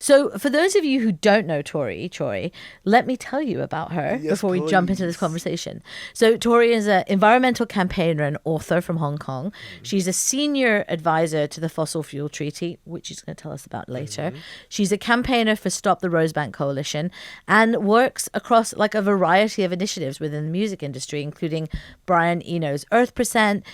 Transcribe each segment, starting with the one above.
So for those of you who don't know Tori Tsui, let me tell you about her before we jump into this conversation. So Tori is an environmental campaigner and author from Hong Kong. She's a senior advisor to the Fossil Fuel Treaty, which she's going to tell us about later. She's a campaigner for Stop the Rosebank Coalition and works across like a variety of initiatives within the music industry, including Brian Eno's Earth Percent,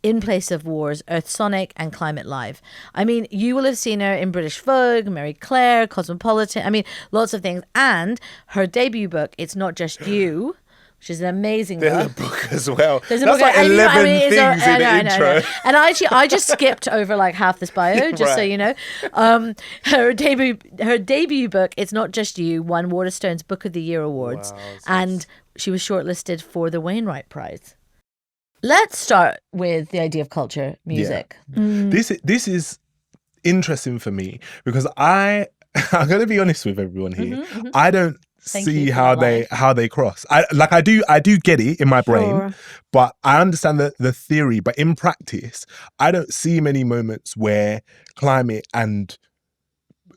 In Place of War's Earth Sonic, and Climate Live. I mean, you will have seen her in British Vogue, Marie Claire, Cosmopolitan. I mean, lots of things. And her debut book, It's Not Just You, which is an amazing book. There's a book as well. There's a That's book. like 11 things in the intro. And I just skipped over like half this bio, just so you know. Her debut book, It's Not Just You, won Waterstone's Book of the Year awards, and she was shortlisted for the Wainwright Prize. Let's start with the idea of culture, music. Yeah. This is interesting for me because I'm going to be honest with everyone here. I don't see how they cross. I do get it in my brain, but I understand the theory. But in practice, I don't see many moments where climate and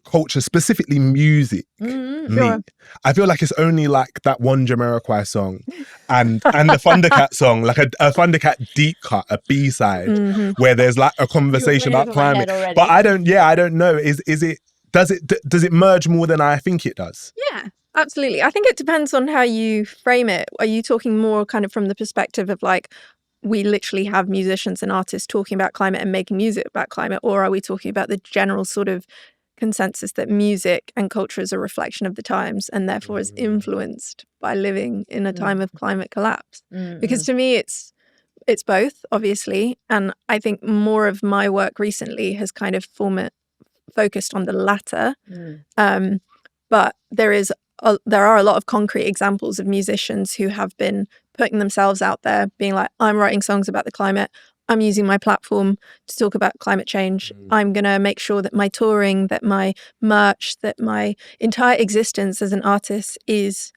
culture, specifically music, meet. I feel like it's only like that one Jamiroquai song and the Thundercat song, like a Thundercat deep cut, a B-side, where there's like a conversation about climate. But I don't know. Does it merge more than I think it does? Yeah, absolutely. I think it depends on how you frame it. Are you talking more kind of from the perspective of like, we literally have musicians and artists talking about climate and making music about climate, or are we talking about the general sort of consensus that music and culture is a reflection of the times and therefore is influenced by living in a time of climate collapse? Because to me it's both, obviously, and I think more of my work recently has kind of focused on the latter. But there are a lot of concrete examples of musicians who have been putting themselves out there, being like, I'm writing songs about the climate, I'm using my platform to talk about climate change. I'm going to make sure that my touring, that my merch, that my entire existence as an artist is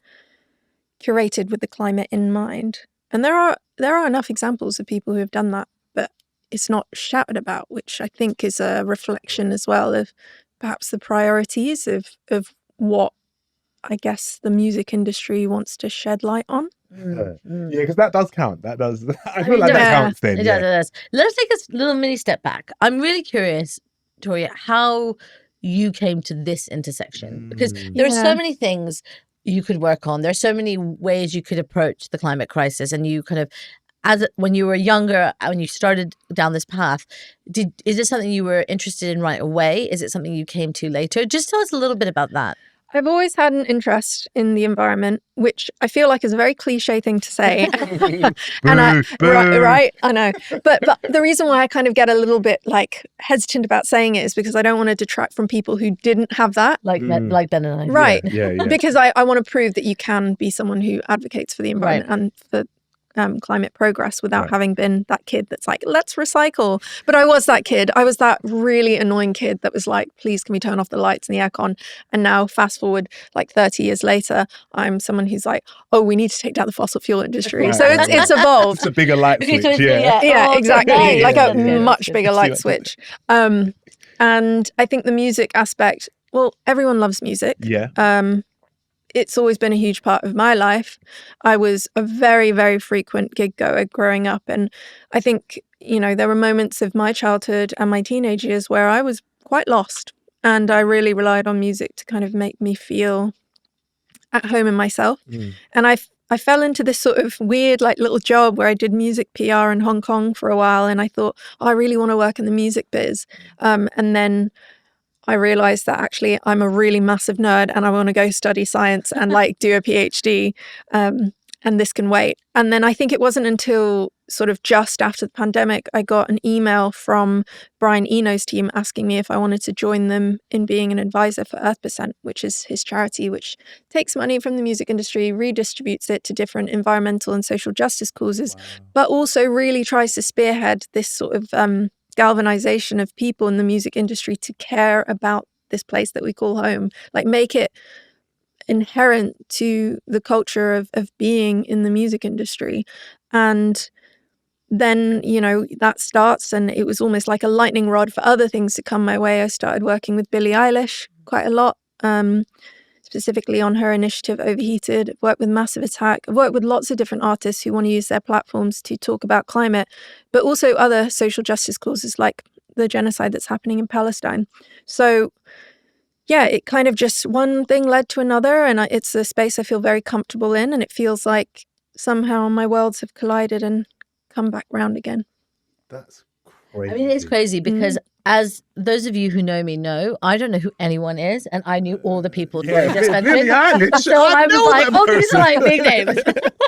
curated with the climate in mind. And there are enough examples of people who have done that, but it's not shouted about, which I think is a reflection as well of perhaps the priorities of what I guess the music industry wants to shed light on. Yeah, because that does count. That does. I feel like that counts then. It does. Let's take a little mini step back. I'm really curious, Tori, how you came to this intersection, because there are so many things you could work on. There's so many ways you could approach the climate crisis, and you kind of, when you were younger, when you started down this path, is this something you were interested in right away? Is it something you came to later? Just tell us a little bit about that. I've always had an interest in the environment, which I feel like is a very cliche thing to say. Right, I know. But the reason why I kind of get a little bit like hesitant about saying it is because I don't want to detract from people who didn't have that. Like Ben and I. Right. Yeah. Because I want to prove that you can be someone who advocates for the environment and for climate progress without having been that kid that's like, let's recycle. But I was that kid. I was that really annoying kid that was like, please, can we turn off the lights and the aircon? And now fast forward like 30 years later, I'm someone who's like, oh, we need to take down the fossil fuel industry. So it's evolved. It's a bigger light switch. Yeah, exactly. Nice. Like a much bigger light switch. And I think the music aspect, well, everyone loves music. Yeah. It's always been a huge part of my life. I was a very, very frequent gig goer growing up. And I think, there were moments of my childhood and my teenage years where I was quite lost. And I really relied on music to kind of make me feel at home in myself. And I fell into this sort of weird like little job where I did music PR in Hong Kong for a while. And I thought, I really want to work in the music biz. And then I realized that actually I'm a really massive nerd and I want to go study science and like do a PhD, and this can wait. And then I think it wasn't until sort of just after the pandemic, I got an email from Brian Eno's team asking me if I wanted to join them in being an advisor for Earth Percent, which is his charity, which takes money from the music industry, redistributes it to different environmental and social justice causes, but also really tries to spearhead this sort of galvanization of people in the music industry to care about this place that we call home, like make it inherent to the culture of being in the music industry. And then, that starts, and it was almost like a lightning rod for other things to come my way. I started working with Billie Eilish quite a lot specifically on her initiative Overheated. I've worked with Massive Attack. I've worked with lots of different artists who want to use their platforms to talk about climate, but also other social justice causes like the genocide that's happening in Palestine. So yeah, it kind of just one thing led to another, and it's a space I feel very comfortable in, and it feels like somehow my worlds have collided and come back round again. That's crazy. I mean, it's crazy because as those of you who know me know, I don't know who anyone is, and I knew all the people. Yeah, just Billie Eilish. So I was like, oh, these are like big names.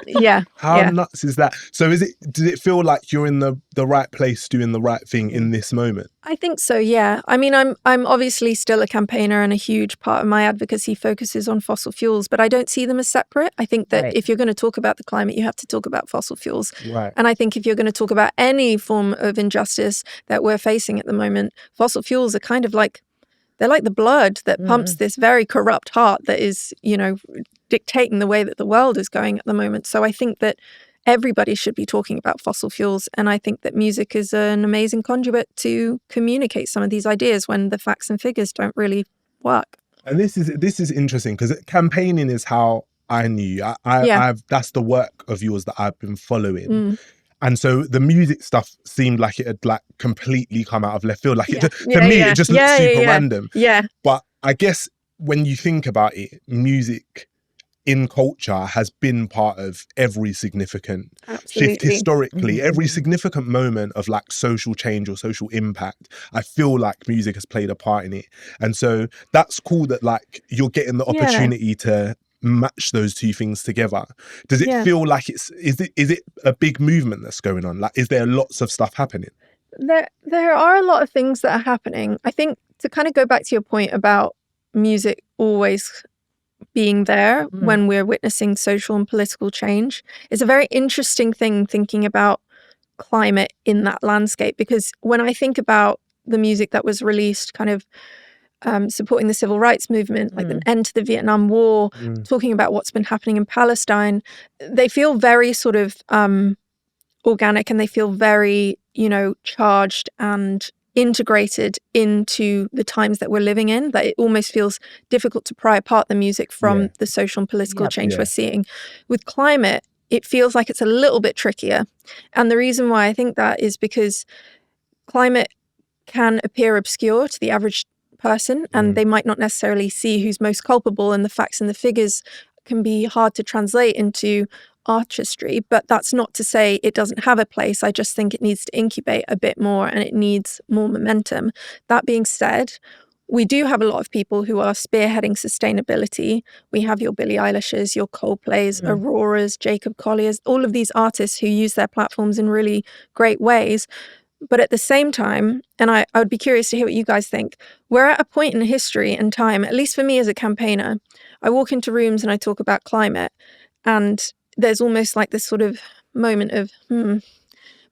Yeah. How nuts is that? So does it feel like you're in the right place doing the right thing in this moment? I think so, yeah. I mean, I'm obviously still a campaigner, and a huge part of my advocacy focuses on fossil fuels, but I don't see them as separate. I think that if you're going to talk about the climate, you have to talk about fossil fuels. Right. And I think if you're going to talk about any form of injustice that we're facing at the moment, fossil fuels are kind of like, they're like the blood that pumps this very corrupt heart that is, dictating the way that the world is going at the moment. So I think that everybody should be talking about fossil fuels. And I think that music is an amazing conduit to communicate some of these ideas when the facts and figures don't really work. And this is interesting because campaigning is how I knew you. That's the work of yours that I've been following. And so the music stuff seemed like it had like completely come out of left field. Like it just looked super random. Yeah. But I guess when you think about it, music in culture has been part of every significant shift historically. Every significant moment of like social change or social impact, I feel like music has played a part in it. And so that's cool that like you're getting the opportunity to match those two things together. Does it feel like is it a big movement that's going on? Like, is there lots of stuff happening? There are a lot of things that are happening. I think to kind of go back to your point about music always being there when we're witnessing social and political change, it's a very interesting thing thinking about climate in that landscape, because when I think about the music that was released kind of supporting the civil rights movement, like the end to the Vietnam War, talking about what's been happening in Palestine, they feel very sort of organic, and they feel very, charged and integrated into the times that we're living in, that it almost feels difficult to pry apart the music from the social and political change we're seeing. With climate, it feels like it's a little bit trickier. And the reason why I think that is because climate can appear obscure to the average person, and they might not necessarily see who's most culpable, and the facts and the figures can be hard to translate into artistry. But that's not to say it doesn't have a place. I just think it needs to incubate a bit more, and it needs more momentum. That being said, we do have a lot of people who are spearheading sustainability. We have your Billie Eilishes, your Coldplays, Auroras, Jacob Colliers, all of these artists who use their platforms in really great ways. But at the same time, and I would be curious to hear what you guys think, we're at a point in history and time, at least for me as a campaigner, I walk into rooms and I talk about climate, and there's almost like this sort of moment of,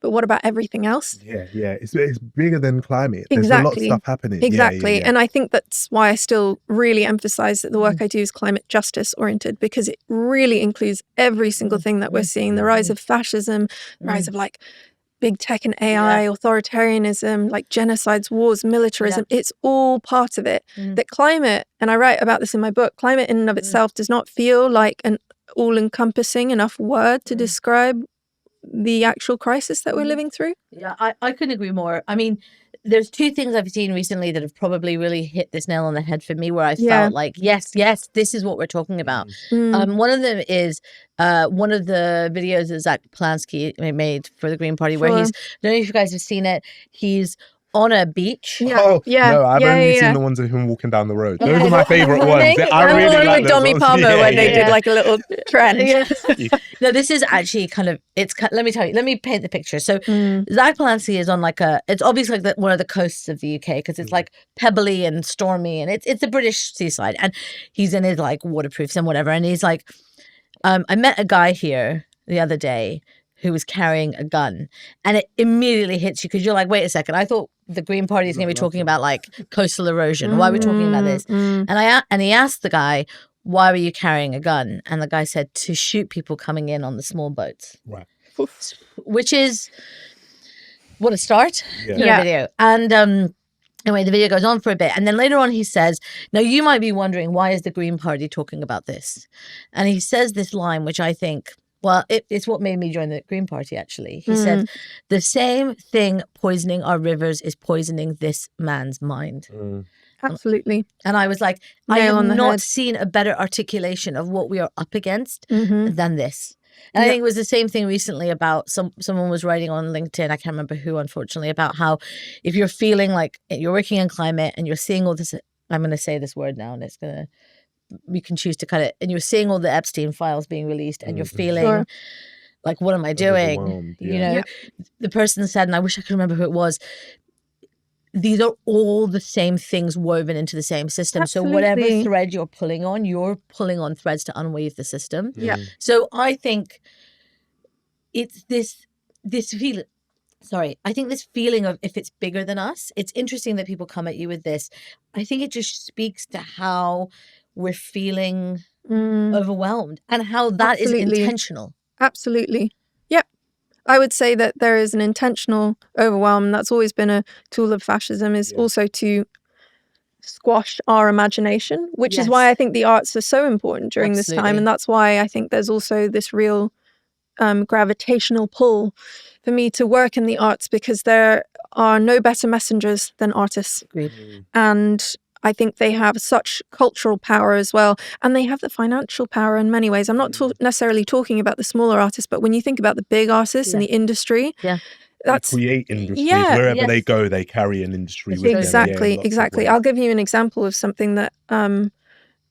but what about everything else? Yeah. It's bigger than climate. There's a lot of stuff happening. Exactly. Yeah. And I think that's why I still really emphasize that the work I do is climate justice oriented, because it really includes every single thing that we're seeing, the rise of fascism, the rise of like big tech and AI, authoritarianism, like genocides, wars, militarism. It's all part of it. That climate, and I write about this in my book, climate in and of itself does not feel like an all-encompassing enough word to describe the actual crisis that we're living through. Yeah, I couldn't agree more. I mean, there's two things I've seen recently that have probably really hit this nail on the head for me, where I felt like, yes, this is what we're talking about. One of them is one of the videos that Zach Polanski made for the Green Party, where he's, I don't know if you guys have seen it, he's on a beach. No, I've only seen the ones of him walking down the road. Those are my favourite ones. I really like with Dommy Palmer when they did like a little trend. No, this is actually kind of, let me paint the picture. So Zach Polanski is on it's obviously like one of the coasts of the UK, because it's like pebbly and stormy, and it's a British seaside, and he's in his like waterproofs and whatever, and he's like, I met a guy here the other day who was carrying a gun, and it immediately hits you because you're like, wait a second, I thought the Green Party is going to be talking about like coastal erosion. Why are we talking about this? And he asked the guy, why were you carrying a gun? And the guy said, to shoot people coming in on the small boats. Right. Which is what a start. Video. And Anyway, the video goes on for a bit. And then later on he says, now you might be wondering, why is the Green Party talking about this? And he says this line, which I think, well, it's what made me join the Green Party, actually. He said, the same thing poisoning our rivers is poisoning this man's mind. Absolutely. And I was like, I have not seen a better articulation of what we are up against than this. And I think it was the same thing recently about someone was writing on LinkedIn, I can't remember who, unfortunately, about how if you're feeling like you're working in climate and you're seeing all this, I'm going to say this word now and you can choose to cut it, and you're seeing all the Epstein files being released and you're feeling like, what am I doing? You know, the person said, and I wish I could remember who it was, these are all the same things woven into the same system. Absolutely. So whatever thread you're pulling on threads to unweave the system. Yeah. So I think it's this feeling. Sorry, I think this feeling of if it's bigger than us, it's interesting that people come at you with this. I think it just speaks to how we're feeling overwhelmed and how that is intentional. Absolutely. Yep. I would say that there is an intentional overwhelm. That's always been a tool of fascism, is also to squash our imagination, which is why I think the arts are so important during this time. And that's why I think there's also this real gravitational pull for me to work in the arts, because there are no better messengers than artists. Agreed. And I think they have such cultural power as well. And they have the financial power in many ways. I'm not necessarily talking about the smaller artists, but when you think about the big artists in the industry, that's create industries. Wherever they go, they carry an industry with them. Exactly. I'll give you an example of something that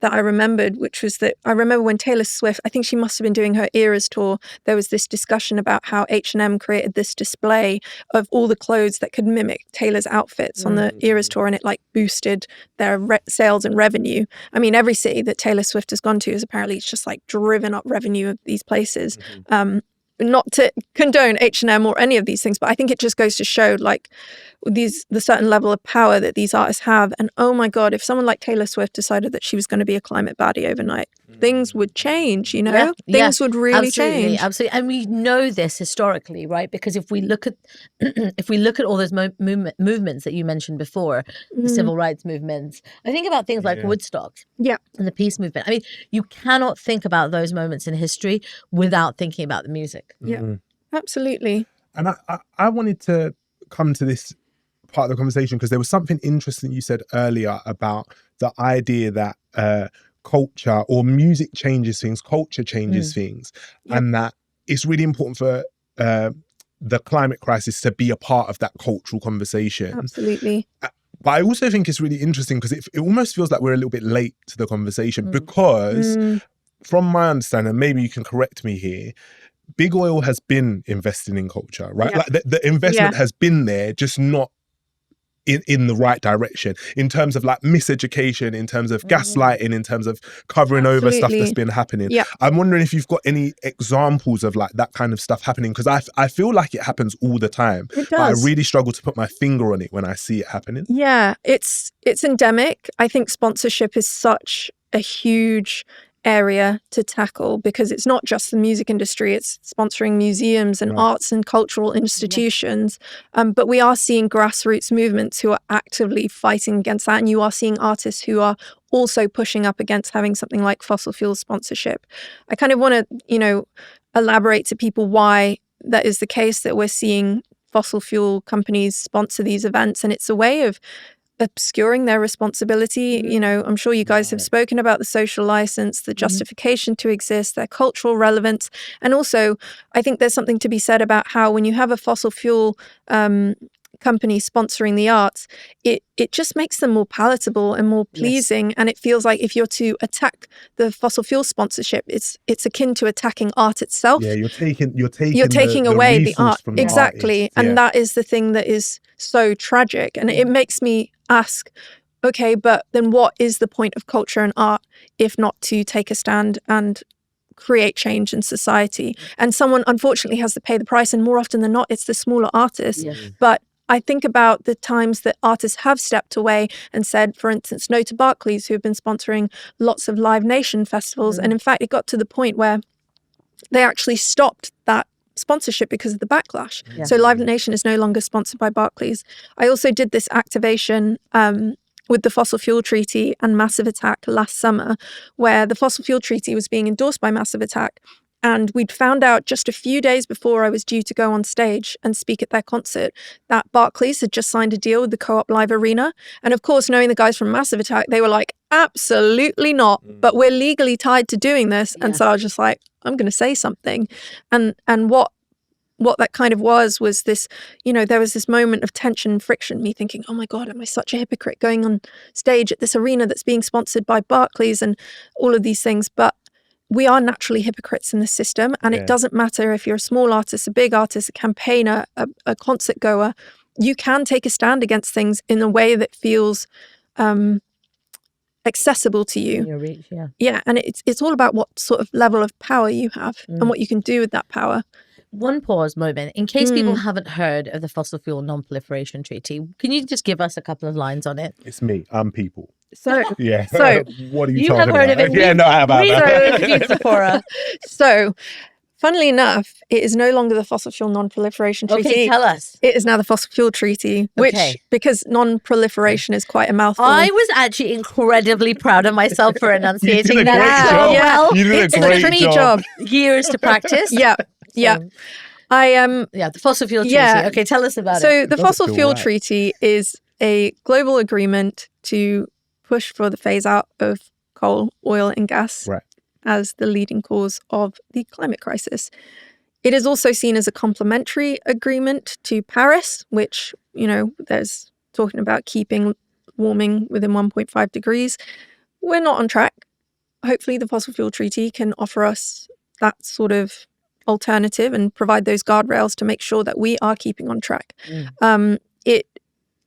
I remembered, which was that I remember when Taylor Swift, I think she must have been doing her Eras tour, there was this discussion about how H&M created this display of all the clothes that could mimic Taylor's outfits on the Eras tour, and it like boosted their sales and revenue. I mean, every city that Taylor Swift has gone to is apparently just like driven up revenue of these places. Not to condone H&M or any of these things, but I think it just goes to show like the certain level of power that these artists have. And oh my God, if someone like Taylor Swift decided that she was going to be a climate baddie overnight, things would change, you know? Things would really change. Absolutely. And we know this historically, right? Because if we look at all those movements that you mentioned before, the civil rights movements, I think about things like Woodstock and the peace movement. I mean, you cannot think about those moments in history without thinking about the music. Yeah, absolutely. And I wanted to come to this part of the conversation because there was something interesting you said earlier about the idea that culture or music changes things, culture changes things, and that it's really important for the climate crisis to be a part of that cultural conversation. Absolutely. But I also think it's really interesting because it almost feels like we're a little bit late to the conversation because from my understanding, maybe you can correct me here, Big Oil has been investing in culture, right? Like the investment has been there, just not in the right direction in terms of like miseducation, in terms of gaslighting, in terms of covering over stuff that's been happening. I'm wondering if you've got any examples of like that kind of stuff happening, because I feel like it happens all the time. It does. But I really struggle to put my finger on it when I see it happening. Yeah, it's endemic. I think sponsorship is such a huge area to tackle because it's not just the music industry, it's sponsoring museums and arts and cultural institutions. But we are seeing grassroots movements who are actively fighting against that. And you are seeing artists who are also pushing up against having something like fossil fuel sponsorship. I kind of want to, elaborate to people why that is the case, that we're seeing fossil fuel companies sponsor these events. And it's a way of obscuring their responsibility. I'm sure you guys have spoken about the social license, the justification to exist, their cultural relevance. And also, I think there's something to be said about how when you have a fossil fuel company sponsoring the arts, it just makes them more palatable and more pleasing. And it feels like if you're to attack the fossil fuel sponsorship, it's akin to attacking art itself. Yeah, you're taking away the art. From the exactly. artist. And that is the thing that is so tragic. And it makes me ask, okay, but then what is the point of culture and art if not to take a stand and create change in society? And someone unfortunately has to pay the price, and more often than not, it's the smaller artists. But I think about the times that artists have stepped away and said, for instance, no to Barclays, who have been sponsoring lots of Live Nation festivals. And in fact, it got to the point where they actually stopped that sponsorship because of the backlash. Yeah. So Live Nation is no longer sponsored by Barclays. I also did this activation with the Fossil Fuel Treaty and Massive Attack last summer, where the Fossil Fuel Treaty was being endorsed by Massive Attack. And we'd found out just a few days before I was due to go on stage and speak at their concert that Barclays had just signed a deal with the Co-op Live Arena. And of course, knowing the guys from Massive Attack, they were like, absolutely not, but we're legally tied to doing this. Yeah. And so I was just like, I'm going to say something. And what that kind of was this, you know, there was this moment of tension and friction, me thinking, oh my God, am I such a hypocrite going on stage at this arena that's being sponsored by Barclays and all of these things. But we are naturally hypocrites in the system. And it doesn't matter if you're a small artist, a big artist, a campaigner, a concert goer, you can take a stand against things in a way that feels accessible to you. Your reach, yeah. Yeah, and it's all about what sort of level of power you have and what you can do with that power. One pause moment. In case people haven't heard of the Fossil Fuel Non-Proliferation Treaty, can you just give us a couple of lines on it? It's me. I'm people. So, so what are you talking have heard about? of it? Yeah, no, I have that. So, funnily enough, it is no longer the Fossil Fuel Non-Proliferation Treaty. Okay, tell us. It is now the Fossil Fuel Treaty, which, because non-proliferation is quite a mouthful. I was actually incredibly proud of myself for enunciating that job. well. You did a great job. Years to practice. Yeah. The Fossil Fuel Treaty. Yeah. Okay, tell us about it. So the Fossil Fuel Treaty is a global agreement to push for the phase out of coal, oil and gas as the leading cause of the climate crisis. It is also seen as a complementary agreement to Paris, which, you know, there's talking about keeping warming within 1.5 degrees. We're not on track. Hopefully the Fossil Fuel Treaty can offer us that sort of alternative and provide those guardrails to make sure that we are keeping on track. It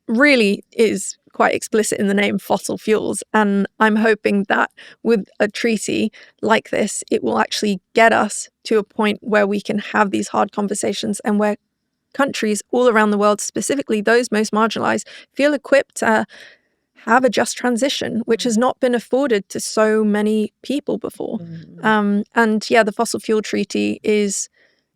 really is quite explicit in the name fossil fuels, and I'm hoping that with a treaty like this, it will actually get us to a point where we can have these hard conversations and where countries all around the world, specifically those most marginalized, feel equipped to have a just transition, which has not been afforded to so many people before. The Fossil Fuel Treaty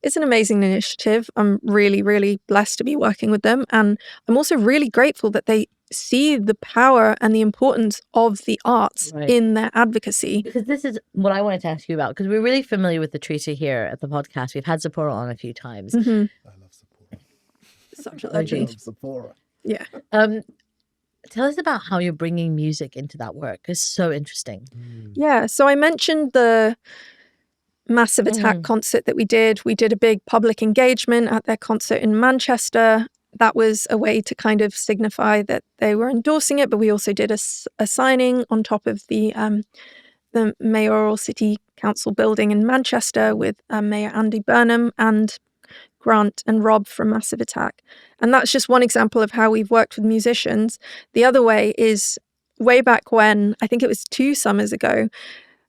it's an amazing initiative. I'm really, really blessed to be working with them. And I'm also really grateful that they see the power and the importance of the arts in their advocacy. Because this is what I wanted to ask you about, because we're really familiar with the treaty here at the podcast. We've had Sephora on a few times. I love Sephora. Such a legend. I love Sephora. Yeah. Tell us about how you're bringing music into that work. It's so interesting. Yeah. So I mentioned the Massive Attack concert that we did. We did a big public engagement at their concert in Manchester. That was a way to kind of signify that they were endorsing it, but we also did a signing on top of the mayoral city council building in Manchester with Mayor Andy Burnham and Grant and Rob from Massive Attack. And that's just one example of how we've worked with musicians. The other way is way back when, I think it was 2 summers ago,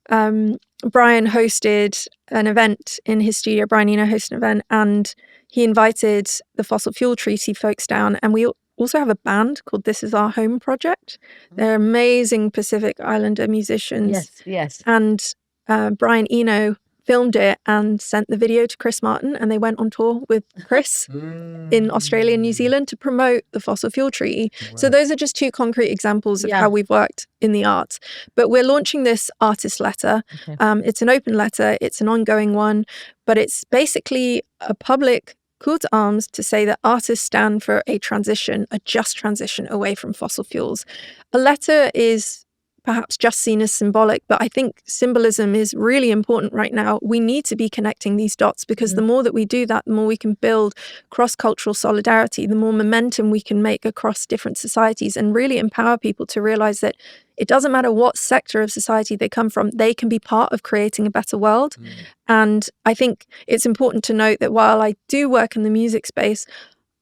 Brian hosted an event in his studio. Brian Eno hosted an event, and he invited the Fossil Fuel Treaty folks down. And we also have a band called This Is Our Home Project. They're amazing Pacific Islander musicians. Yes. And Brian Eno filmed it and sent the video to Chris Martin, and they went on tour with Chris in Australia and New Zealand to promote the Fossil Fuel Treaty. So those are just 2 concrete examples of how we've worked in the arts. But we're launching this artist letter. It's an open letter. It's an ongoing one, but it's basically a public call to arms to say that artists stand for a transition, a just transition away from fossil fuels. A letter is perhaps just seen as symbolic, but I think symbolism is really important right now. We need to be connecting these dots, because the more that we do that, the more we can build cross-cultural solidarity, the more momentum we can make across different societies, and really empower people to realize that it doesn't matter what sector of society they come from, they can be part of creating a better world. And I think it's important to note that while I do work in the music space,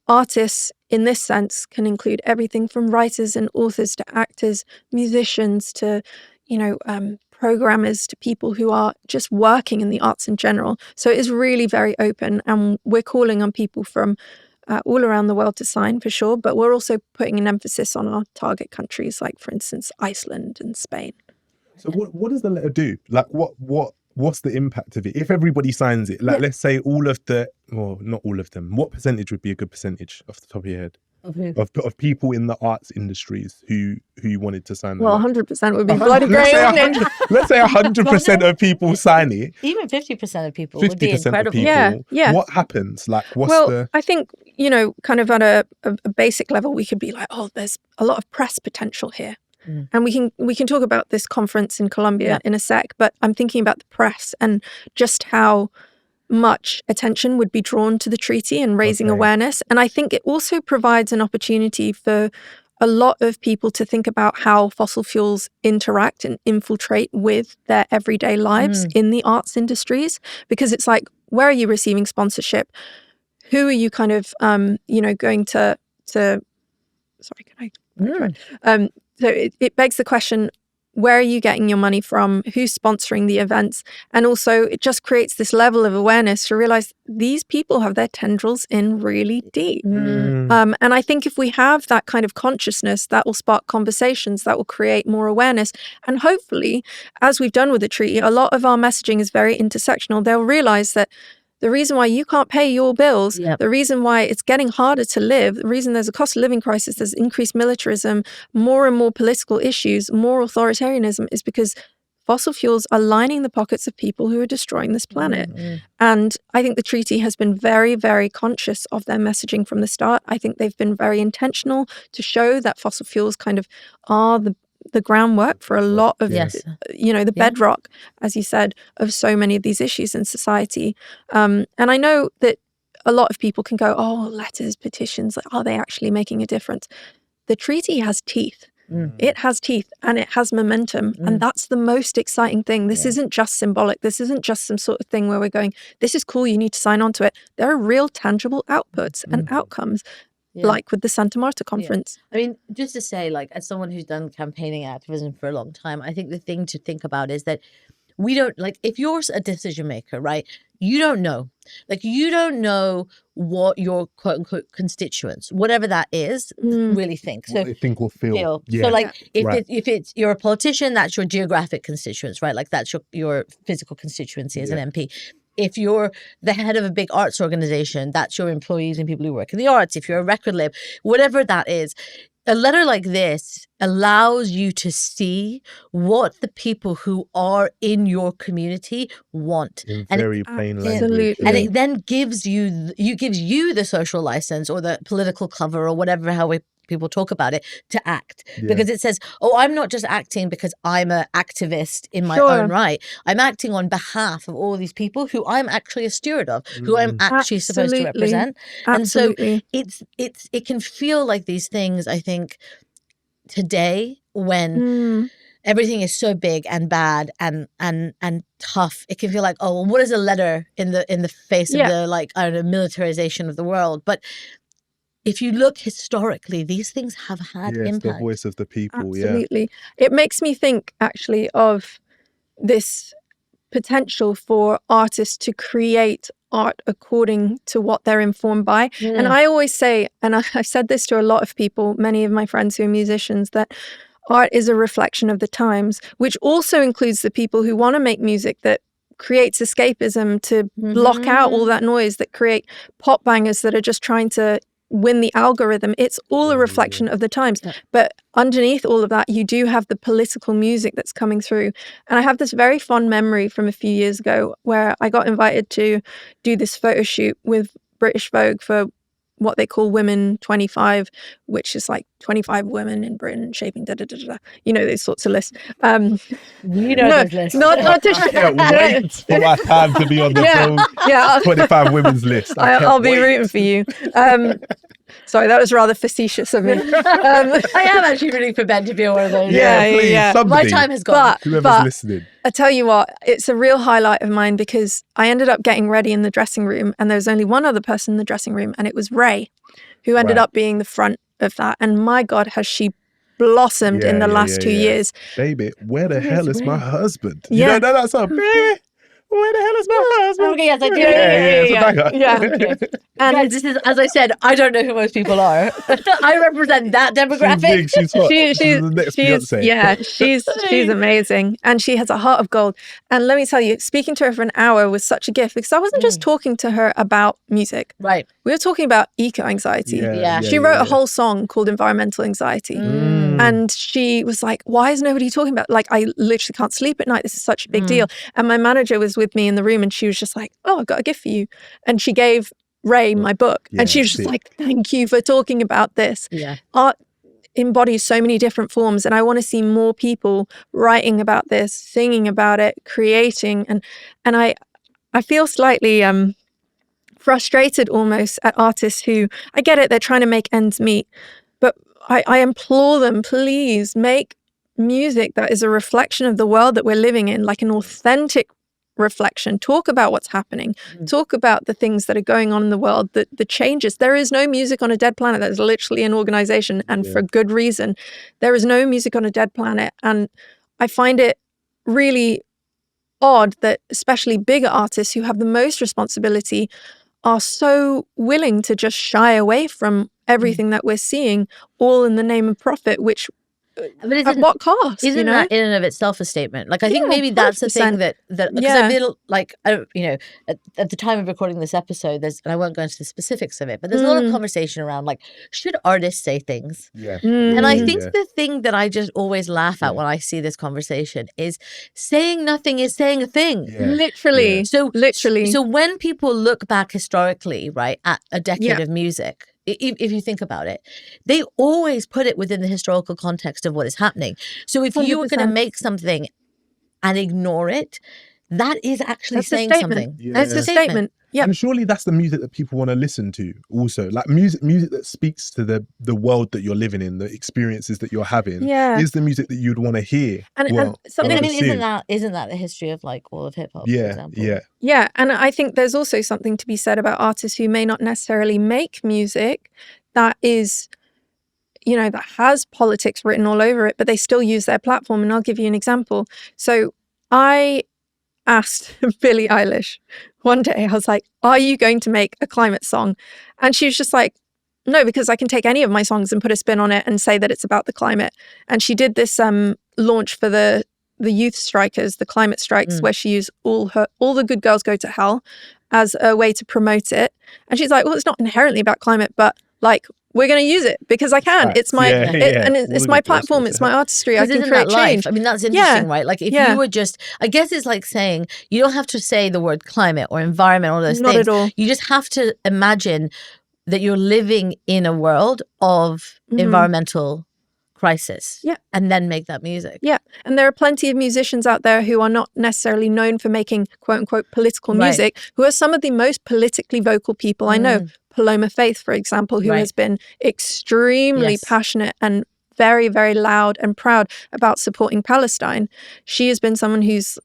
artists in this sense can include everything from writers and authors to actors, musicians to, programmers to people who are just working in the arts in general. So it is really very open, and we're calling on people from all around the world to sign for sure, but we're also putting an emphasis on our target countries, like for instance, Iceland and Spain. So what does the letter do? Like what what's the impact of it if everybody signs it? Like, let's say all of the, well, not all of them. What percentage would be a good percentage off the top of your head? Of people in the arts industries who wanted to sign the Well, letter? 100% would be bloody great, wouldn't it? Let's say 100% of people sign it. Even 50% of people would be 50% of incredible. people. Yeah. What happens? Like, what's Well, I think, you know, kind of at a basic level, we could be like, oh, there's a lot of press potential here. And we can talk about this conference in Colombia in a sec, but I'm thinking about the press and just how much attention would be drawn to the treaty and raising awareness. And I think it also provides an opportunity for a lot of people to think about how fossil fuels interact and infiltrate with their everyday lives in the arts industries. Because it's like, where are you receiving sponsorship? Who are you kind of, you know, going to sorry, can I? So it begs the question, where are you getting your money from? Who's sponsoring the events? And also it just creates this level of awareness to realize these people have their tendrils in really deep. And I think if we have that kind of consciousness, that will spark conversations, that will create more awareness. And hopefully, as we've done with the treaty, a lot of our messaging is very intersectional. They'll realize that the reason why you can't pay your bills, the reason why it's getting harder to live, the reason there's a cost of living crisis, there's increased militarism, more and more political issues, more authoritarianism, is because fossil fuels are lining the pockets of people who are destroying this planet. And I think the treaty has been very, very conscious of their messaging from the start. I think they've been very intentional to show that fossil fuels kind of are the groundwork for a lot of, you know, the bedrock, as you said, of so many of these issues in society. And I know that a lot of people can go, oh, letters, petitions, like, are they actually making a difference? The treaty has teeth. It has teeth and it has momentum. And that's the most exciting thing. This isn't just symbolic. This isn't just some sort of thing where we're going, this is cool, you need to sign on to it. There are real tangible outputs and outcomes. Like with the Santa Marta conference. I mean, just to say, like, as someone who's done campaigning activism for a long time, I think the thing to think about is that we don't, like, if you're a decision maker, right, you don't know. Like, you don't know what your quote unquote constituents, whatever that is, really think. So what they think or feel. So like if it's you're a politician, that's your geographic constituents, right? Like that's your physical constituency as an MP. If you're the head of a big arts organization, that's your employees and people who work in the arts. If you're a record label, whatever that is, a letter like this allows you to see what the people who are in your community want. In very plain language. Absolutely. And it then gives you the social license or the political cover or whatever, how people talk about it, to act. Because it says, oh, I'm not just acting because I'm an activist in my own right. I'm acting on behalf of all these people who I'm actually a steward of, who I'm actually supposed to represent. And so it can feel like these things, I think, today when everything is so big and bad and tough, it can feel like, oh, well, what is a letter in the face of the, like, I don't know, militarization of the world? But if you look historically, these things have had impact. The voice of the people. Absolutely. It makes me think actually of this potential for artists to create art according to what they're informed by. And I always say, and I've said this to a lot of people, many of my friends who are musicians, that art is a reflection of the times, which also includes the people who want to make music that creates escapism, to block out all that noise, that create pop bangers that are just trying to win the algorithm. It's all a reflection of the times. But underneath all of that, you do have the political music that's coming through. And I have this very fond memory from a few years ago where I got invited to do this photo shoot with British Vogue for what they call Women 25, which is like 25 women in Britain shaping you know, those sorts of lists. You know those lists. Not to I can't wait for my time to be on the Vogue 25 women's list. I'll be rooting for you. Sorry, that was rather facetious of me. I am actually rooting for Ben to be one of those. Please, my time has gone. Whoever's listening. I tell you what, it's a real highlight of mine because I ended up getting ready in the dressing room and there was only one other person in the dressing room, and it was Ray, who ended up being the front of that. And my God, has she blossomed in the last 2 years. Baby, where the hell is my husband? You know that song? Where the hell is my husband? Okay, yes, I do. Yeah. And guys, this is, as I said, I don't know who most people are. I represent that demographic. She's big, she's hot. She's the next Beyonce. Yeah, she's amazing. And she has a heart of gold. And let me tell you, speaking to her for an hour was such a gift because I wasn't just talking to her about music. Right. We were talking about eco-anxiety. Yeah. She wrote a whole song called Environmental Anxiety. And she was like, why is nobody talking about, like, I literally can't sleep at night. This is such a big deal. And my manager was with me in the room and she was just like, oh, I've got a gift for you. And she gave Ray my book. And she was just like, thank you for talking about this. Yeah. Art embodies so many different forms. And I want to see more people writing about this, singing about it, creating. And I feel slightly frustrated almost at artists who, I get it, they're trying to make ends meet. But I implore them, please make music that is a reflection of the world that we're living in, like an authentic reflection. Talk about what's happening. Talk about the things that are going on in the world, the changes. There is no music on a dead planet. That is literally an organization, and for good reason. There is no music on a dead planet. And I find it really odd that especially bigger artists who have the most responsibility are so willing to just shy away from everything that we're seeing, all in the name of profit, which at what cost? Isn't that in and of itself a statement? Like, I think maybe that's 100%. The thing that because I feel like, at the time of recording this episode, and I won't go into the specifics of it, but there's a lot of conversation around, like, should artists say things? Yeah. And I think the thing that I just always laugh at when I see this conversation is saying nothing is saying a thing. Yeah. Literally. So when people look back historically, right, at a decade of music, if you think about it, they always put it within the historical context of what is happening. So if 100%. You were going to make something and ignore it, that is actually saying something. Yeah. That's a statement. Yeah. And surely that's the music that people want to listen to also. Like music that speaks to the world that you're living in, the experiences that you're having, is the music that you'd want to hear. And something, isn't that the history of, like, all of hip hop, for example? Yeah. And I think there's also something to be said about artists who may not necessarily make music that is, that has politics written all over it, but they still use their platform. And I'll give you an example. So I asked Billie Eilish one day, I was like, are you going to make a climate song? And she was just like, no, because I can take any of my songs and put a spin on it and say that it's about the climate. And she did this launch for the youth strikers, the climate strikes, where she used All the Good Girls Go to Hell as a way to promote it. And she's like, well, it's not inherently about climate, but, like, we're going to use it because I can. It's my and it's my platform. It's my artistry. I can create change. I mean, that's interesting, right? Like, if you were just, I guess it's like saying you don't have to say the word climate or environment, all those things. Not at all. You just have to imagine that you're living in a world of environmental crisis. Yeah. And then make that music. Yeah. And there are plenty of musicians out there who are not necessarily known for making quote unquote political music, who are some of the most politically vocal people I know. Paloma Faith, for example, who has been extremely passionate and very, very loud and proud about supporting Palestine. She has been someone who's,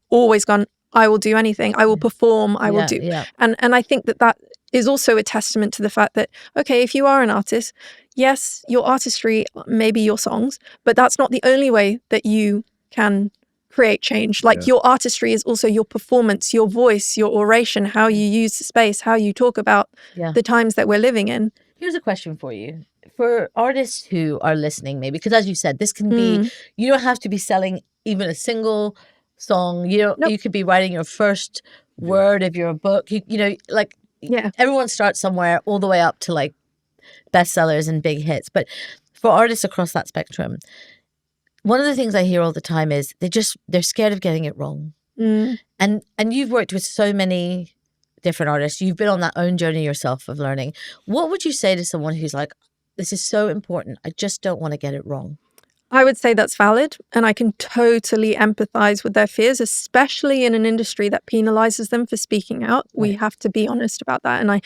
always gone, I will do anything. I will perform. I will do. Yeah. And I think that is also a testament to the fact that, okay, if you are an artist, yes, your artistry may be your songs, but that's not the only way that you can create change. Like, your artistry is also your performance, your voice, your oration, how you use the space, how you talk about the times that we're living in. Here's a question for you. For artists who are listening, maybe, because as you said, this can be, you don't have to be selling even a single song. You could be writing your first word of your book. Everyone starts somewhere all the way up to, like, bestsellers and big hits. But for artists across that spectrum, one of the things I hear all the time is they're scared of getting it wrong. And you've worked with so many different artists. You've been on that own journey yourself of learning. What would you say to someone who's like, this is so important, I just don't want to get it wrong? I would say that's valid, and I can totally empathize with their fears, especially in an industry that penalizes them for speaking out. Right. We have to be honest about that, and I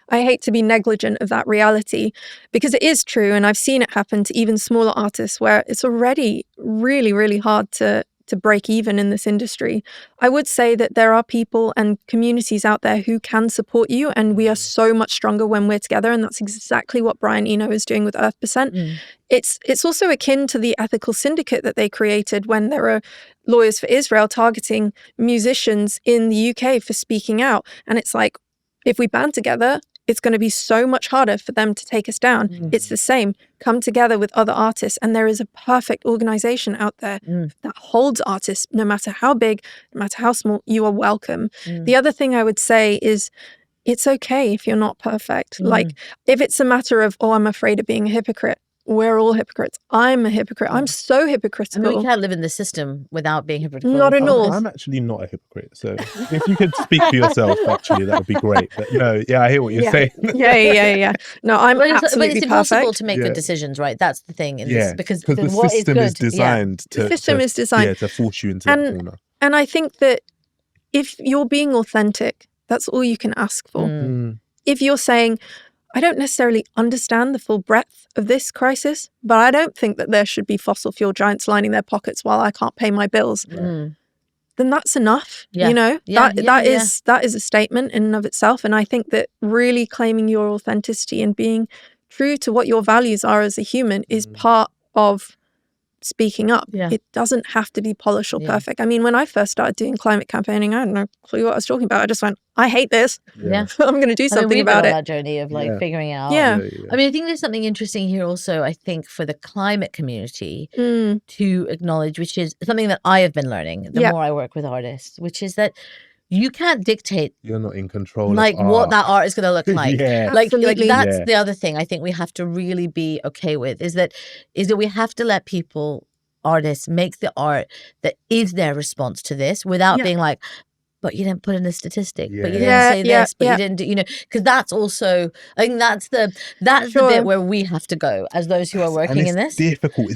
hate to be negligent of that reality, because it is true, and I've seen it happen to even smaller artists where it's already really, really hard to to break even in this industry. I would say that there are people and communities out there who can support you, and we are so much stronger when we're together, and that's exactly what Brian Eno is doing with Earth Percent. It's also akin to the ethical syndicate that they created when there were lawyers for Israel targeting musicians in the UK for speaking out. And it's like, if we band together, it's going to be so much harder for them to take us down. It's the same. Come together with other artists, and there is a perfect organization out there that holds artists, no matter how big, no matter how small, you are welcome. The other thing I would say is, it's okay if you're not perfect. Like, if it's a matter of, oh, I'm afraid of being a hypocrite, we're all hypocrites. I'm a hypocrite. I'm so hypocritical. I mean, we can't live in the system without being hypocritical. Not at all. I'm actually not a hypocrite. So if you could speak for yourself, actually, that would be great. But no, yeah, I hear what you're saying. Yeah. No, I'm absolutely but it's impossible perfect. to make good decisions, right? That's the thing. In this, because the what system is designed to... The system is designed. to force you into that corner. And I think that if you're being authentic, that's all you can ask for. If you're saying, I don't necessarily understand the full breadth of this crisis, but I don't think that there should be fossil fuel giants lining their pockets while I can't pay my bills. Then that's enough. You know, that is a statement in and of itself. And I think that really claiming your authenticity and being true to what your values are as a human is part of speaking up. It doesn't have to be polished or perfect. I mean, when I first started doing climate campaigning, I had no clue what I was talking about. I just went, I hate this. I'm going to do something about it. That journey of like figuring out. Yeah. I mean, I think there's something interesting here also, I think, for the climate community to acknowledge, which is something that I have been learning the more I work with artists, which is that you can't dictate. You're not in control. Like of what that art is going to look like. Like that's the other thing I think we have to really be okay with is that we have to let artists make the art that is their response to this without being like, but you didn't put in a statistic, but you didn't say this, but you didn't do, because that's also, I think that's the bit where we have to go as those who are working in this. It's difficult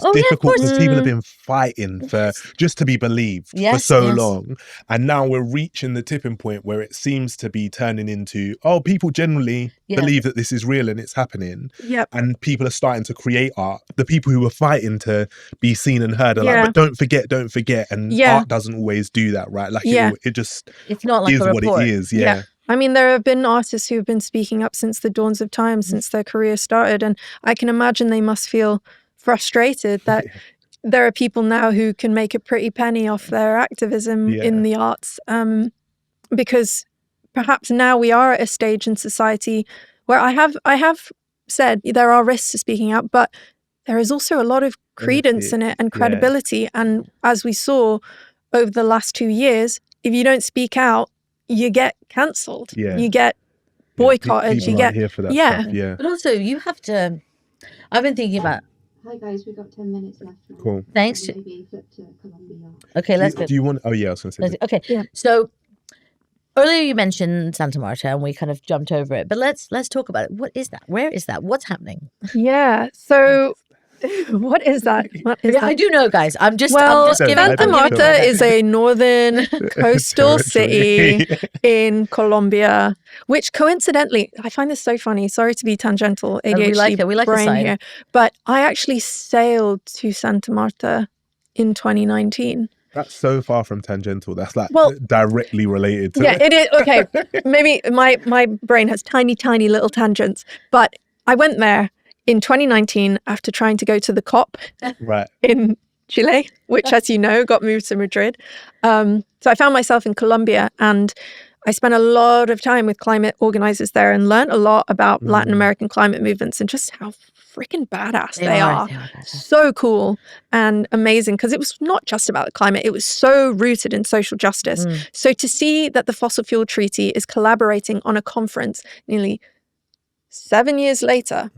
because people have been fighting for just to be believed for so long. And now we're reaching the tipping point where it seems to be turning into, people generally believe that this is real and it's happening. And people are starting to create art. The people who were fighting to be seen and heard are like, but don't forget. And art doesn't always do that, right? Like it just... It's not like is a report. what it is, I mean, there have been artists who have been speaking up since the dawns of time, since their career started, and I can imagine they must feel frustrated that there are people now who can make a pretty penny off their activism in the arts, because perhaps now we are at a stage in society where I have said there are risks to speaking out, but there is also a lot of credence in it and credibility, and as we saw over the last 2 years, if you don't speak out, you get cancelled. You get boycotted. People you get here for that stuff. But also, you have to. I've been thinking about. Hi guys, we've got 10 minutes left. Cool. Thanks. Maybe flip to Colombia. Okay, let's go. Do you want? Oh yeah, I was going to say. Okay, so earlier you mentioned Santa Marta, and we kind of jumped over it. But let's talk about it. What is that? Where is that? What's happening? Yeah. So. What is that? I do know, guys. I'm just giving. Santa Marta is a northern coastal city in Colombia, which coincidentally, I find this so funny. Sorry to be tangential, ADHD we like brain the here, but I actually sailed to Santa Marta in 2019. That's so far from tangential. That's like directly related to it is. Okay, maybe my brain has tiny little tangents, but I went there in 2019, after trying to go to the COP in Chile, which, as you know, got moved to Madrid. So I found myself in Colombia, and I spent a lot of time with climate organizers there and learned a lot about Latin American climate movements and just how freaking badass they are. So cool and amazing, because it was not just about the climate. It was so rooted in social justice. So to see that the Fossil Fuel Treaty is collaborating on a conference nearly 7 years later,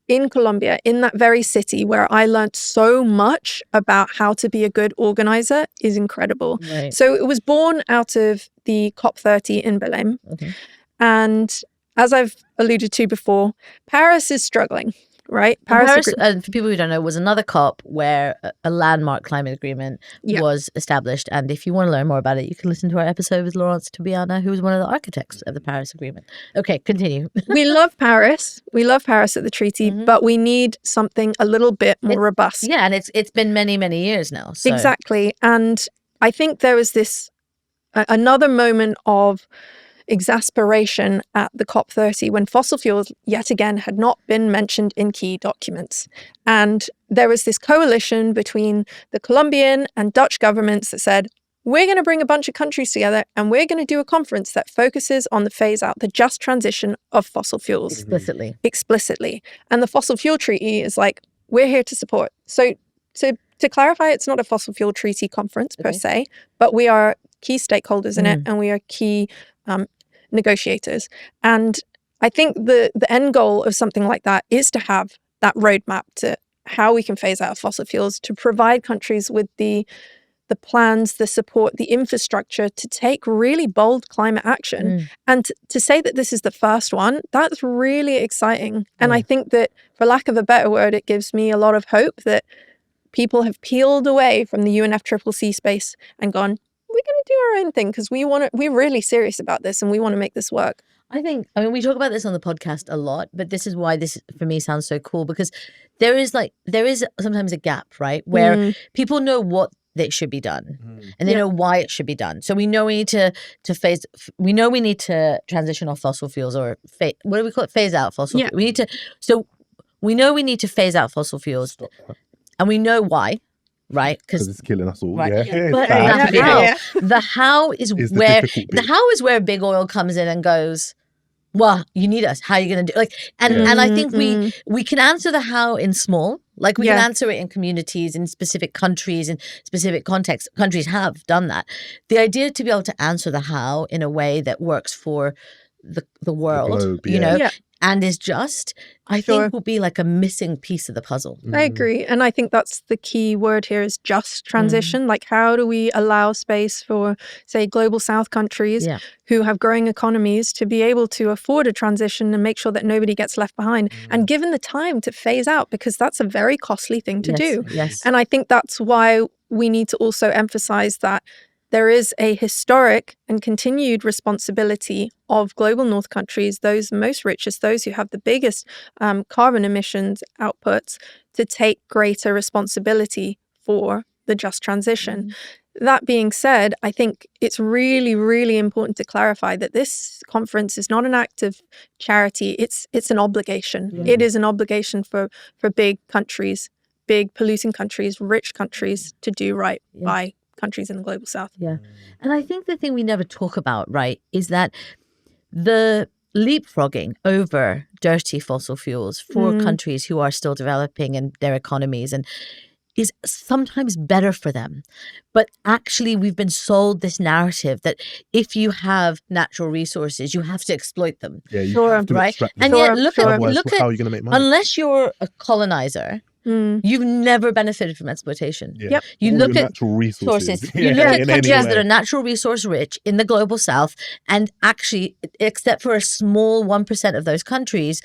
in Colombia, in that very city where I learned so much about how to be a good organizer, is incredible. So it was born out of the COP30 in Belém. And as I've alluded to before, Paris is struggling. right? Paris, and for people who don't know, was another COP where a landmark climate agreement was established. And if you want to learn more about it, you can listen to our episode with Laurence Tobiana, who was one of the architects of the Paris Agreement. Okay, continue. We love Paris. We love Paris at the treaty, but we need something a little bit more robust. Yeah, and it's been many, many years now. So. Exactly. And I think there was this another moment of exasperation at the COP30 when fossil fuels yet again had not been mentioned in key documents. And there was this coalition between the Colombian and Dutch governments that said, we're going to bring a bunch of countries together and we're going to do a conference that focuses on the phase out, the just transition of fossil fuels. Explicitly. And the fossil fuel treaty is like, we're here to support. So to clarify, it's not a fossil fuel treaty conference per se, but we are key stakeholders in it and we are key negotiators. And I think the end goal of something like that is to have that roadmap to how we can phase out fossil fuels, to provide countries with the plans, the support, the infrastructure to take really bold climate action. And to say that this is the first one, that's really exciting. And I think that, for lack of a better word, it gives me a lot of hope that people have peeled away from the UNFCCC space and gone, we're going to do our own thing because we're really serious about this and we want to make this work. I mean, we talk about this on the podcast a lot, but this is why this, for me, sounds so cool, because there is sometimes a gap, right? Where people know what that should be done and they know why it should be done. So we know we need to transition off fossil fuels, or what do we call it? Phase out fossil fuels. We know we need to phase out fossil fuels and we know why. Right, because it's killing us all. Right. Yeah, but the how is where big oil comes in and goes, well, you need us. How are you going to do? And I think we can answer the how in small, like we can answer it in communities, in specific countries, in specific contexts. Countries have done that. The idea to be able to answer the how in a way that works for the world, globe, you know. And is just, I think, will be like a missing piece of the puzzle. I agree. And I think that's the key word here is just transition. Like, how do we allow space for, say, global South countries who have growing economies to be able to afford a transition and make sure that nobody gets left behind and given the time to phase out, because that's a very costly thing to do. Yes. And I think that's why we need to also emphasize that there is a historic and continued responsibility of global North countries, those most richest, those who have the biggest carbon emissions outputs, to take greater responsibility for the just transition. That being said, I think it's really, really important to clarify that this conference is not an act of charity. It's an obligation. It is an obligation for big countries, big polluting countries, rich countries to do right by countries in the global South. And I think the thing we never talk about, right, is that the leapfrogging over dirty fossil fuels for countries who are still developing in their economies and is sometimes better for them. But actually, we've been sold this narrative that if you have natural resources, you have to exploit them. Yeah, you have to extract them. And yet, look at how are you going to make money? Unless you're a colonizer, you've never benefited from exploitation. You look at natural resources. You look at countries that are natural resource rich in the global South, and actually, except for a small 1% of those countries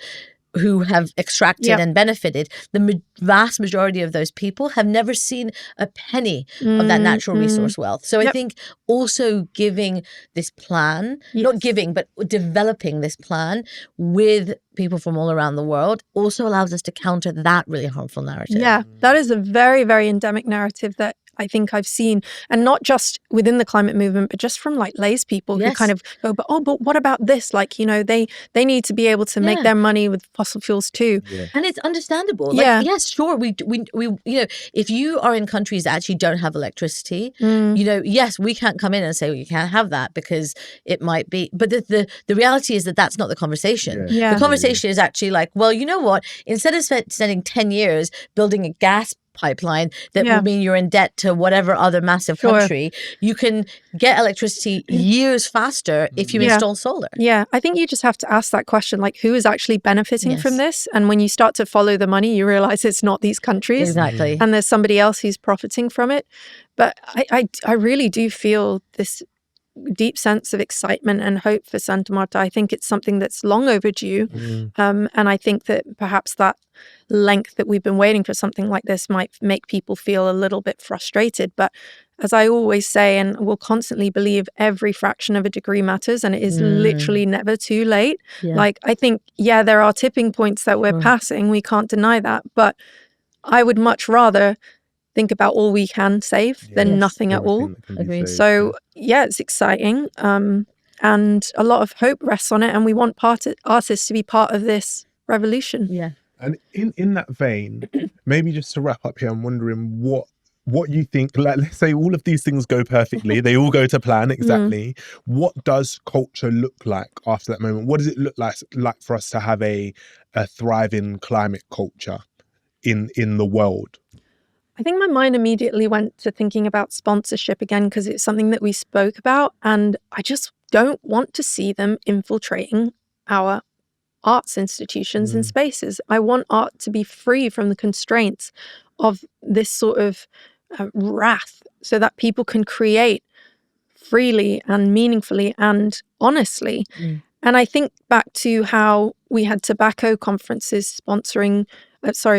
who have extracted and benefited, the vast majority of those people have never seen a penny of that natural resource wealth. So I think also giving this plan, not giving, but developing this plan with people from all around the world also allows us to counter that really harmful narrative. Yeah, that is a very, very endemic narrative that I think I've seen, and not just within the climate movement, but just from like lays people who kind of go, but what about this? Like, you know, they need to be able to make their money with fossil fuels too. And it's understandable. Like, yes, sure. We you know, if you are in countries that actually don't have electricity, you know, yes, we can't come in and say, well, you can't have that because it might be, but the reality is that that's not the conversation. The conversation is actually like, well, you know what, instead of spending 10 years building a gas pipeline that will mean you're in debt to whatever other massive country, you can get electricity years faster if you install solar. I think you just have to ask that question, like, who is actually benefiting from this? And when you start to follow the money, you realize it's not these countries. Exactly. And there's somebody else who's profiting from it. But I really do feel this deep sense of excitement and hope for Santa Marta. I think it's something that's long overdue. And I think that perhaps that length that we've been waiting for something like this might make people feel a little bit frustrated. But as I always say, and will constantly believe, every fraction of a degree matters, and it is literally never too late. Yeah. Like, I think, yeah, there are tipping points that we're passing. We can't deny that. But I would much rather think about all we can save than nothing at all. Agreed. So yeah, it's exciting. And a lot of hope rests on it. And we want artists to be part of this revolution. Yeah. And in that vein, maybe just to wrap up here, I'm wondering what you think, like, let's say all of these things go perfectly, they all go to plan exactly. What does culture look like after that moment? What does it look like for us to have a thriving climate culture in the world? I think my mind immediately went to thinking about sponsorship again, because it's something that we spoke about, and I just don't want to see them infiltrating our arts institutions and spaces. I want art to be free from the constraints of this sort of wrath, so that people can create freely and meaningfully and honestly. And I think back to how we had tobacco conferences sponsoring,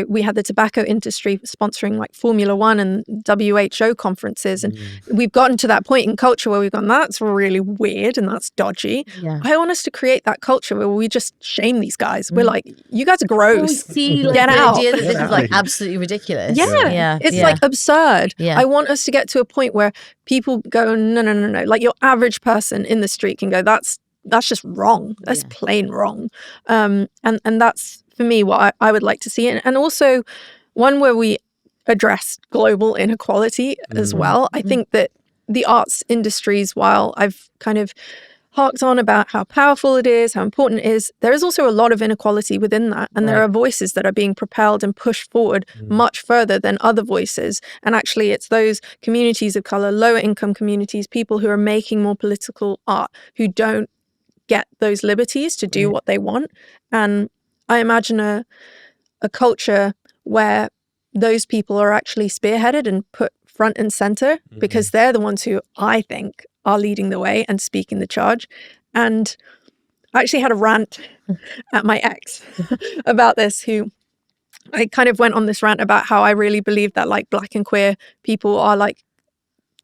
we had the tobacco industry sponsoring like Formula One and WHO conferences. And we've gotten to that point in culture where we've gone, that's really weird and that's dodgy. Yeah. I want us to create that culture where we just shame these guys. We're like, you guys are gross. We see like, Get the out. idea that this is like absolutely ridiculous. Yeah. It's like absurd. Yeah. I want us to get to a point where people go, no. Like your average person in the street can go, that's just wrong. That's plain wrong. And that's, for me, what I would like to see. And also one where we address global inequality as well. I think that the arts industries, while I've kind of harked on about how powerful it is, how important it is, there is also a lot of inequality within that. And there are voices that are being propelled and pushed forward much further than other voices. And actually, it's those communities of color, lower income communities, people who are making more political art, who don't get those liberties to do what they want. And I imagine a culture where those people are actually spearheaded and put front and center, because they're the ones who I think are leading the way and speaking the charge. And I actually had a rant at my ex about this, who I kind of went on this rant about how I really believe that like Black and queer people are like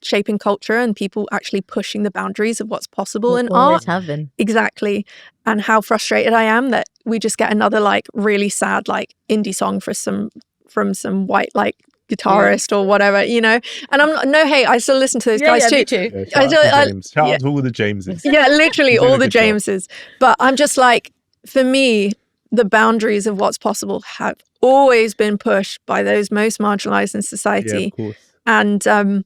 shaping culture and people actually pushing the boundaries of what's possible in art. Have been. Exactly. And how frustrated I am that we just get another like really sad like indie song from some white like guitarist or whatever, you know. And I'm no hate, I still listen to those guys too. Me too. Shout out to all the Jameses. Yeah, literally all the Jameses. But I'm just like, for me, the boundaries of what's possible have always been pushed by those most marginalized in society. Yeah, of course. And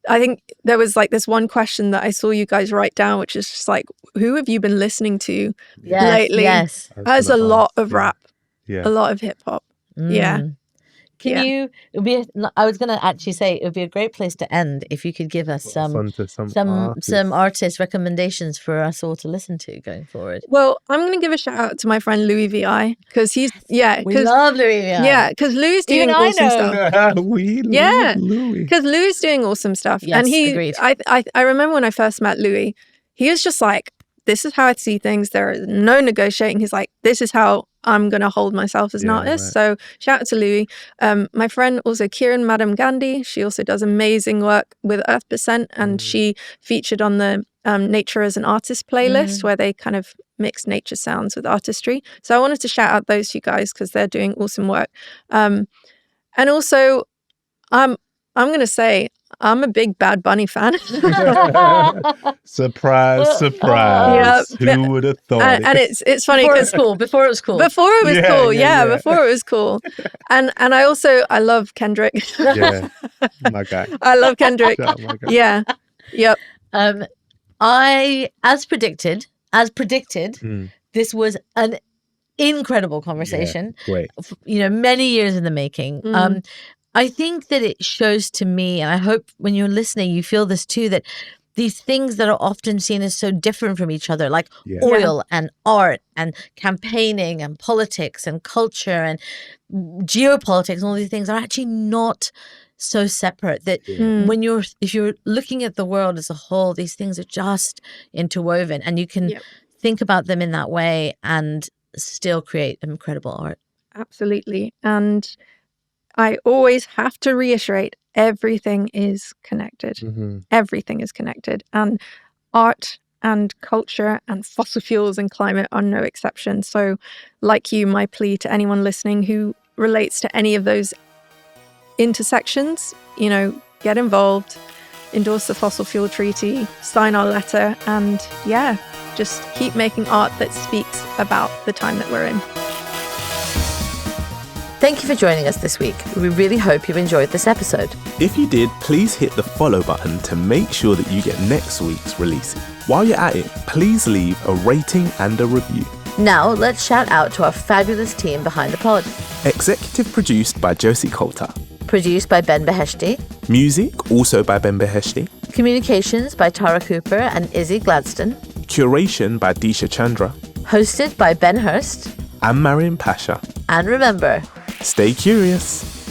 I think there was like this one question that I saw you guys write down, which is just like, who have you been listening to lately? Yes. There's a lot of rap, a lot of hip hop. Yeah. Can you? I was going to actually say it would be a great place to end if you could give us some artist recommendations for us all to listen to going forward. Well, I'm going to give a shout out to my friend Louis VI, because he's we love Louis VI. Yeah, because Louis is doing awesome stuff. We love Louis. Because Louis is doing awesome stuff. Yes, and agreed. I remember when I first met Louis, he was just like, this is how I see things. There is no negotiating. He's like, this is how I'm going to hold myself as an artist. Right. So shout out to Louis. My friend also, Kiran Madam Gandhi, she also does amazing work with Earth Percent, and she featured on the Nature as an Artist playlist where they kind of mix nature sounds with artistry. So I wanted to shout out those two guys because they're doing awesome work. And also, I'm going to say, I'm a big Bad Bunny fan. Surprise. Yep. Who would have thought? And it's funny because Before it was cool. Before it was cool. And I love Kendrick. Yeah, my guy. I love Kendrick. Oh my God. Yeah. Yep. As predicted, this was an incredible conversation. Yeah, great. You know, many years in the making. I think that it shows to me, and I hope when you're listening, you feel this too, that these things that are often seen as so different from each other, like oil and art and campaigning and politics and culture and geopolitics and all these things, are actually not so separate that if you're looking at the world as a whole, these things are just interwoven, and you can think about them in that way and still create incredible art. Absolutely. And I always have to reiterate, everything is connected. Everything is connected. And art and culture and fossil fuels and climate are no exception. So like you, my plea to anyone listening who relates to any of those intersections, get involved, endorse the fossil fuel treaty, sign our letter, and just keep making art that speaks about the time that we're in. Thank you for joining us this week. We really hope you enjoyed this episode. If you did, please hit the follow button to make sure that you get next week's release. While you're at it, please leave a rating and a review. Now, let's shout out to our fabulous team behind the pod. Executive produced by Josie Colter. Produced by Ben Beheshty. Music also by Ben Beheshty. Communications by Tara Cooper and Izzy Gladstone. Curation by Deesha Chandra. Hosted by Ben Hurst. And Maryam Pasha. And remember, stay curious.